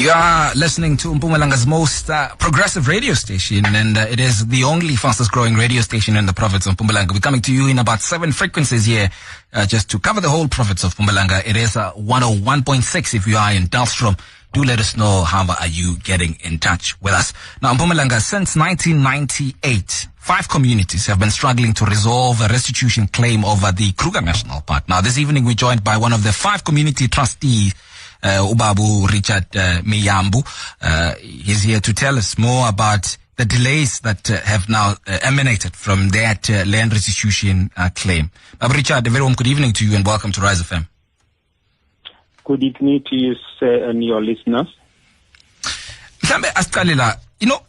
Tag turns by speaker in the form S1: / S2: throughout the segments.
S1: You are listening to Mpumalanga's most progressive radio station, and it is the only fastest growing radio station in the province of Mpumalanga. We're coming to you in about 7 frequencies here, just to cover the whole province of Mpumalanga. It is 101.6 if you are in Dalstrom. Do let us know how are you getting in touch with us. Now, Mpumalanga, since 1998, 5 communities have been struggling to resolve a restitution claim over the Kruger National Park. Now, this evening we're joined by one of the 5 community trustees, Ubabu Richard Miyambu. He's here to tell us more about the delays that have now emanated from that land restitution claim. Babu Richard, a very warm good evening to you and welcome to Rise FM.
S2: Good evening to you, sir, and your listeners.
S1: You know,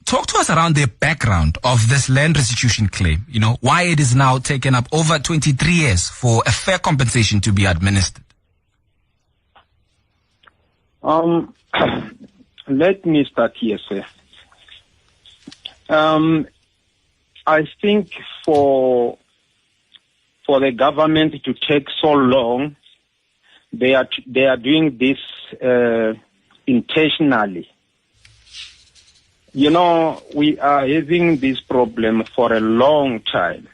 S1: talk to us around the background of this land restitution claim. You know, why it is now taken up over 23 years for a fair compensation to be administered.
S2: Let me start here, sir. I think for the government to take so long, they are doing this intentionally. You know, we are having this problem for a long time.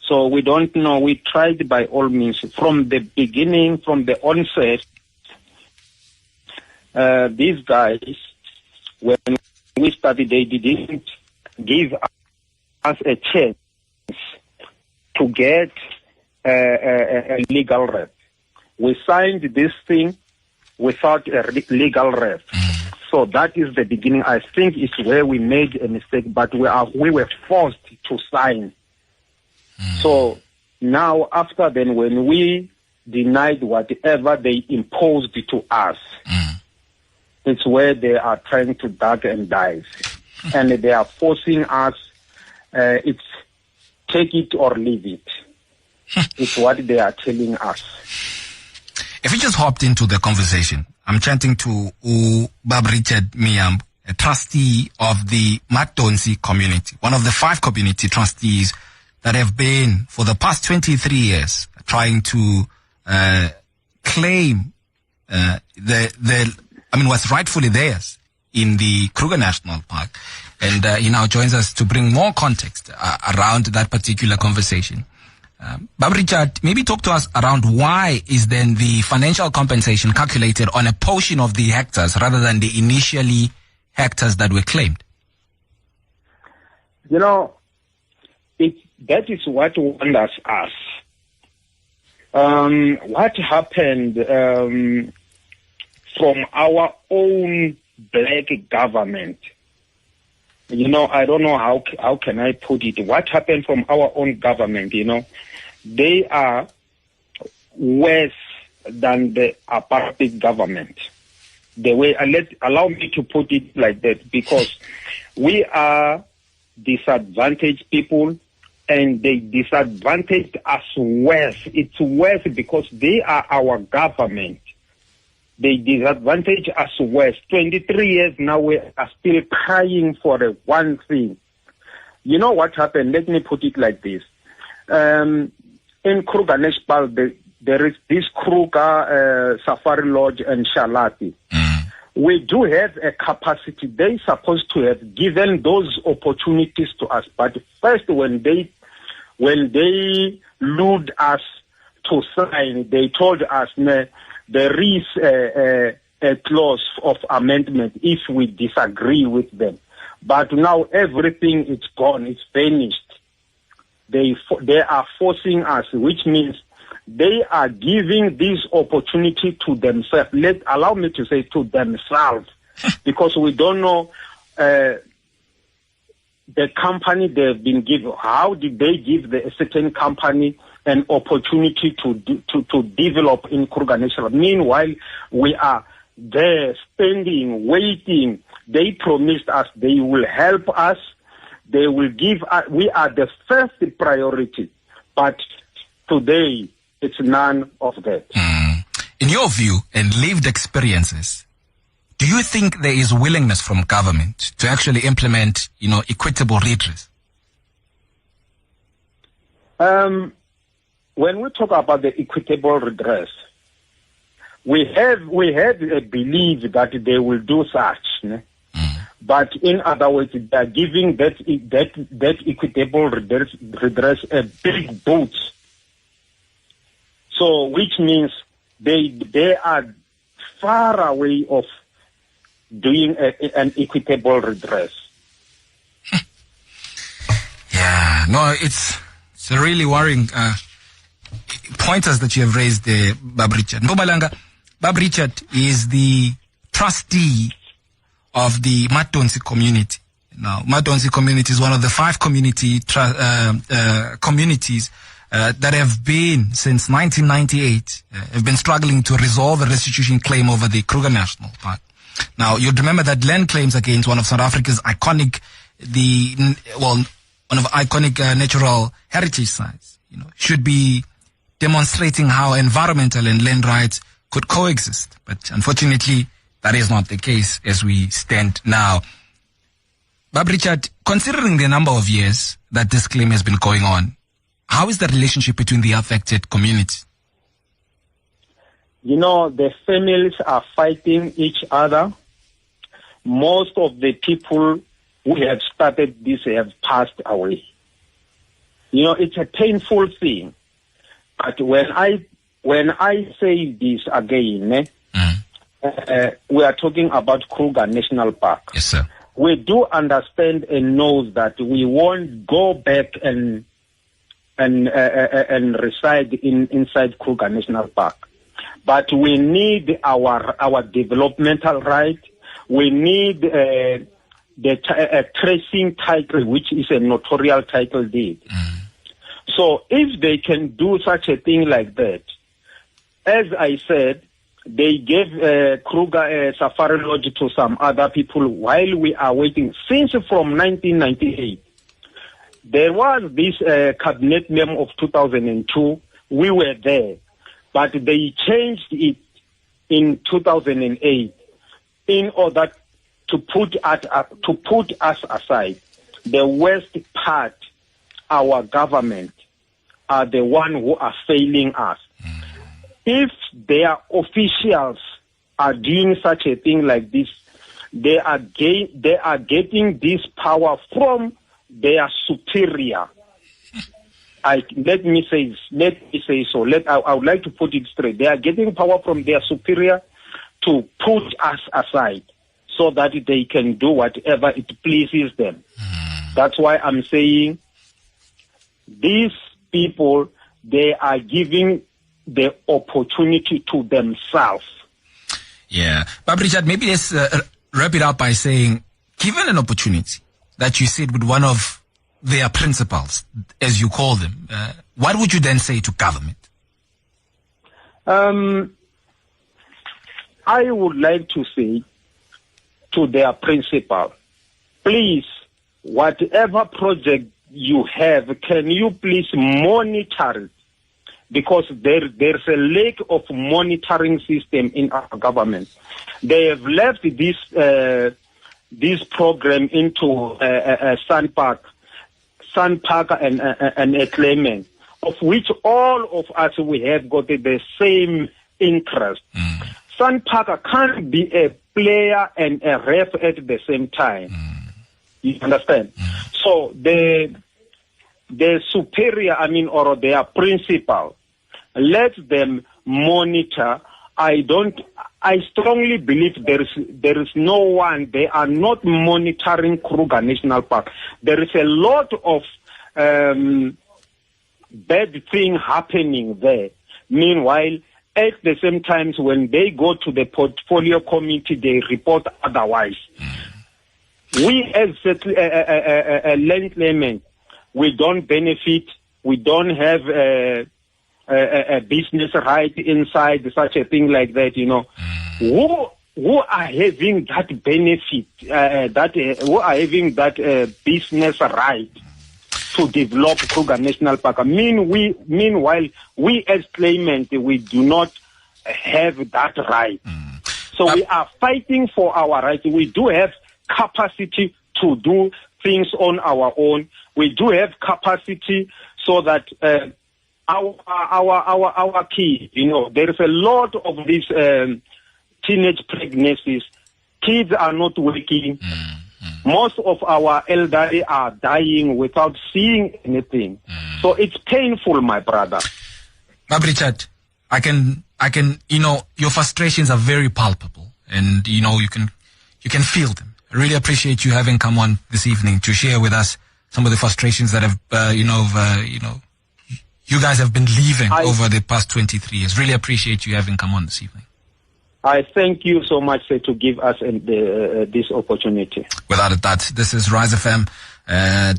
S2: So we don't know. We tried by all means from the beginning, from the onset. These guys, when we started, they didn't give us a chance to get a legal rep. We signed this thing without a legal rep. So that is the beginning. I think it's where we made a mistake, but we were forced to sign. So now, after then, when we denied whatever they imposed to us, it's where they are trying to duck and dive. And they are forcing us, it's take it or leave it. It's what they are telling us.
S1: If you just hopped into the conversation, I'm chanting to Bab Richard Miyambu, a trustee of the Matonsi community, one of the 5 community trustees that have been for the past 23 years trying to claim what's rightfully theirs in the Kruger National Park. And he now joins us to bring more context around that particular conversation. Bab Richard, maybe talk to us around why is then the financial compensation calculated on a portion of the hectares rather than the initially hectares that were claimed?
S2: You know, that is what wonders us. What happened from our own black government? You know, I don't know how can I put it. What happened from our own government, you know? They are worse than the apartheid government. Allow me to put it like that, because we are disadvantaged people and they disadvantaged us worse. It's worse because they are our government. They disadvantage us worse. 23 years now, we are still crying for the one thing. You know what happened? Let me put it like this. In Kruger National Park, there is this Kruger Safari Lodge and Shalati. We do have a capacity. They're supposed to have given those opportunities to us. But first, when they lured us to sign, they told us, there is a clause of amendment if we disagree with them. But now everything is gone, it's vanished. They are forcing us, which means they are giving this opportunity to themselves. Allow me to say to themselves, because we don't know the company they've been given. How did they give a certain company an opportunity to develop in Kruger National? Meanwhile, we are there standing, waiting. They promised us they will help us. They will give us. We are the first priority. But today, it's none of that.
S1: In your view and lived experiences, do you think there is willingness from government to actually implement, equitable redress?
S2: When we talk about the equitable redress, we had a belief that they will do such. Ne? But in other words, they are giving that equitable redress a big boot. So, which means they are far away of doing an equitable redress.
S1: Yeah, no, it's a really worrying pointers that you have raised there, Bab Richard. Mpumalanga, Bab Richard is the trustee of the Matonsi community. Now, Matonsi community is one of the 5 communities that have been, since 1998, have been struggling to resolve a restitution claim over the Kruger National Park. Now, you'd remember that land claims against one of South Africa's iconic natural heritage sites, should be demonstrating how environmental and land rights could coexist. But unfortunately, that is not the case as we stand now. Bab Richard, considering the number of years that this claim has been going on, how is the relationship between the affected communities?
S2: The families are fighting each other. Most of the people who have started this have passed away. It's a painful thing. But when I say this again, we are talking about Kruger National Park.
S1: Yes, sir.
S2: We do understand and know that we won't go back and reside inside Kruger National Park. But we need our developmental right. We need the tracing title, which is a notarial title deed. So if they can do such a thing like that, as I said, they gave Kruger Safari Lodge to some other people while we are waiting. Since from 1998, there was this cabinet memo of 2002. We were there, but they changed it in 2008 in order to put us aside. The worst part, our government are the one who are failing us. If their officials are doing such a thing like this, they are getting this power from their superior. Let me say so. I would like to put it straight. They are getting power from their superior to put us aside so that they can do whatever it pleases them. That's why I'm saying these people, they are giving the opportunity to themselves.
S1: Yeah. Bab Richard, maybe let's wrap it up by saying, given an opportunity that you said with one of their principals, as you call them, what would you then say to government?
S2: I would like to say to their principal, please, whatever project you have, can you please monitor it? Because there's a lack of monitoring system in our government. They have left this program into SANParks and a claimant, of which all of us, we have got the same interest. SANParks can't be a player and a ref at the same time. You understand? So the superior, or their principal, let them monitor. I strongly believe there is no one. They are not monitoring Kruger National Park. There is a lot of bad thing happening there. Meanwhile, at the same time, when they go to the portfolio committee, they report otherwise. We as a land claimant, we don't benefit. We don't have a business right inside such a thing like that. Who are having that benefit? Who are having that business right to develop Kruger National Park? Meanwhile, we as claimants, we do not have that right. So we are fighting for our rights. We do have capacity to do things on our own. We do have capacity so that our kids. You know, there is a lot of these teenage pregnancies. Kids are not working. Most of our elderly are dying without seeing anything. So it's painful, my brother.
S1: Richard, I can, you know, your frustrations are very palpable, and you know, you can feel them. I really appreciate you having come on this evening to share with us some of the frustrations that have, you guys have been leaving over the past 23 years. Really appreciate you having come on this evening.
S2: I thank you so much to give us this opportunity.
S1: Without a doubt, this is Rise FM,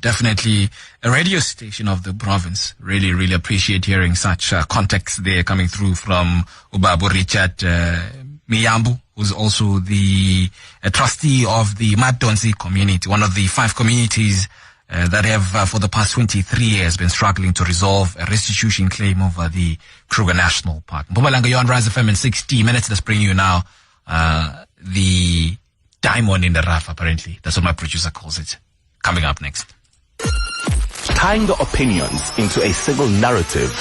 S1: definitely a radio station of the province. Really, really appreciate hearing such context there coming through from Ubabu Richard Miyambu, who's also the trustee of the Madonzi community, one of the 5 communities that have, for the past 23 years, been struggling to resolve a restitution claim over the Kruger National Park. Mpumalanga, you're on Rise FM in 60 minutes. Let's bring you now the diamond in the rough, apparently. That's what my producer calls it. Coming up next.
S3: Tying the opinions into a single narrative